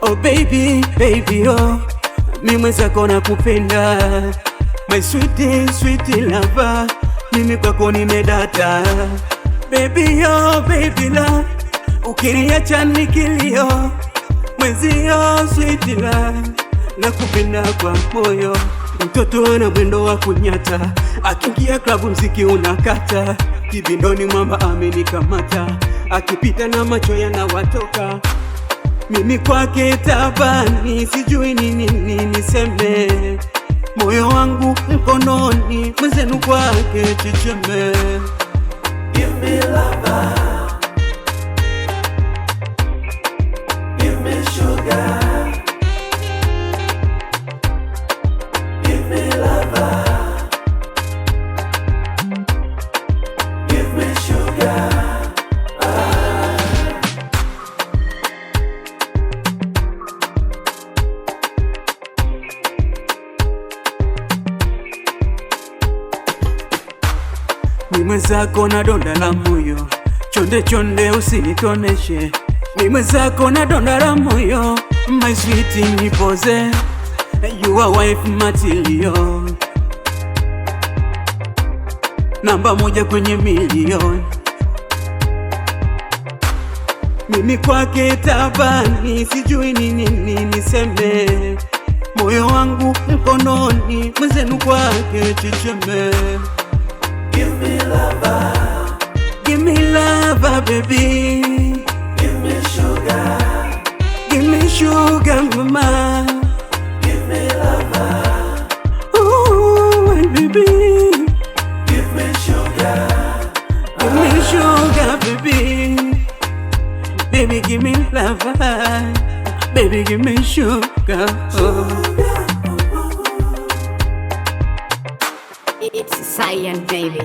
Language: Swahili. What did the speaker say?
Oh baby, baby oh, mimi mwenzako nakupenda. My sweet, sweet lover, mimi kwako nimedata. Baby oh, baby love, ukiniacha nikilio. Mwenzio sweet love, nakupenda kwa moyo. Mtoto ana mwendo wa kunyata, akiingia klabu mziki unakata. Kibindoni mwamba amenikamata, akipita na macho yanawatoka. Mimi kwake tabani, sijui nini niseme. Moyo wangu mkononi, mwenzenu kwake chicheme. Give me lover, give me sugar, give me lover, give me sugar. Mimi mwenzako na donda la moyo, chonde chonde usinitoneshe. Mimi mwenzako na donda la moyo, my sweet nipoze. You are wife material, namba moja kwenye milioni. Mimi kwake tabani, sijui nini niseme. Moyo wangu mkononi, mwenzenu kwake chicheme. Give me lover, give me lover baby, give me sugar, give me sugar mama. give me lover, Ooh my baby, give me sugar, give me sugar baby. Baby give me lover, baby give me sugar. Oh. It's Cyan baby.